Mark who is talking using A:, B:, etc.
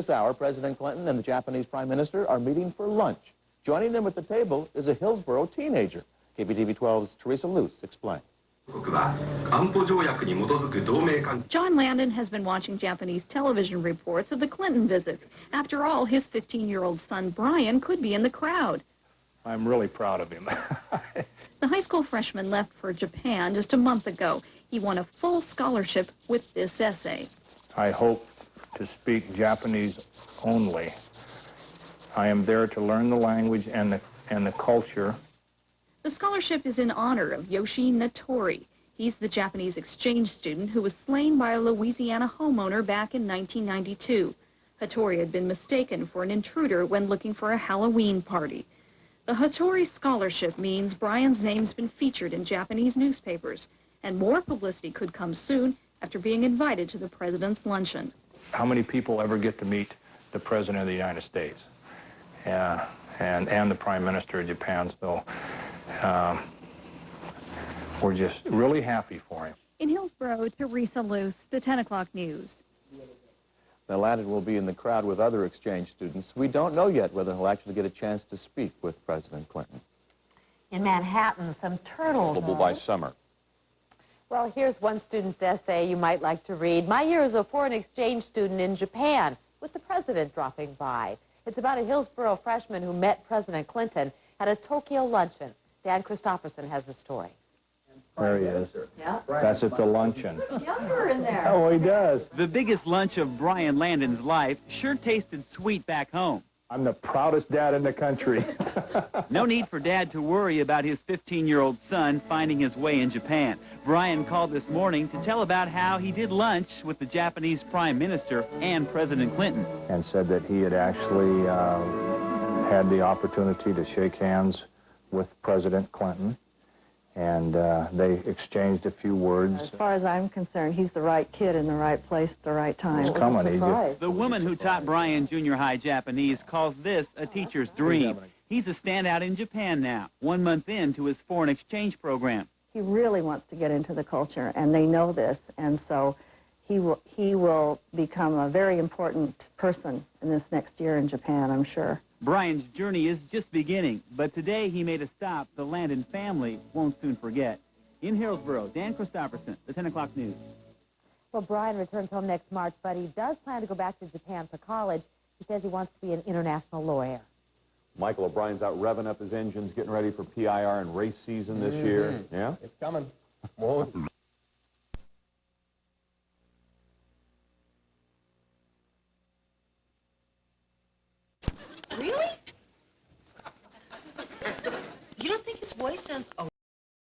A: this hour, President Clinton and the Japanese Prime Minister are meeting for lunch. Joining them at the table is a Hillsborough teenager. KPTV 12's Teresa Luce explains.
B: John Landon has been watching Japanese television reports of the Clinton visits. After all, his 15-year-old son, Brian, could be in the crowd.
C: I'm really proud of him.
B: The high school freshman left for Japan just a month ago. He won a full scholarship with this essay.
C: I hope to speak Japanese only. I am there to learn the language and the culture.
B: The scholarship is in honor of Yoshi Natori. He's the Japanese exchange student who was slain by a Louisiana homeowner back in 1992. Hattori had been mistaken for an intruder when looking for a Halloween party. The Hattori Scholarship means Brian's name's been featured in Japanese newspapers, and more publicity could come soon after being invited to the president's luncheon.
C: How many people ever get to meet the President of the United States and the Prime Minister of Japan? So we're just really happy for him.
B: In Hillsborough, Teresa Luce, the 10 o'clock news.
A: Now, Landon will be in the crowd with other exchange students. We don't know yet whether he'll actually get a chance to speak with President Clinton.
D: In Manhattan, some turtles.
A: By summer.
D: Well, here's one student's essay you might like to read. My year as a foreign exchange student in Japan, with the president dropping by. It's about a Hillsborough freshman who met President Clinton at a Tokyo luncheon. Dan Christopherson has the story.
C: There he is.
D: Yeah.
C: That's at the luncheon.
D: Younger in there.
C: Oh, he does.
E: The biggest lunch of Brian Landon's life sure tasted sweet back home.
C: I'm the proudest dad in the country.
E: No need for Dad to worry about his 15-year-old son finding his way in Japan. Brian called this morning to tell about how he did lunch with the Japanese Prime Minister and President Clinton.
C: And said that he had actually had the opportunity to shake hands with President Clinton. And they exchanged a few words.
F: As far as I'm concerned, he's the right kid in the right place at the right time.
C: He's coming.
E: The woman who taught Brian junior high Japanese calls this a teacher's dream. He's a standout in Japan now, 1 month into his foreign exchange program.
F: He really wants to get into the culture, and they know this, and so he will become a very important person in this next year in Japan, I'm sure.
E: Brian's journey is just beginning, but today he made a stop the Landon family won't soon forget. In Hillsborough, Dan Christopherson, the 10 o'clock news.
D: Well, Brian returns home next March, but he does plan to go back to Japan for college. He says he wants to be an international lawyer.
G: Michael O'Brien's out revving up his engines, getting ready for PIR and race season this year. Yeah?
H: It's coming.
I: Really? You don't think his voice sounds...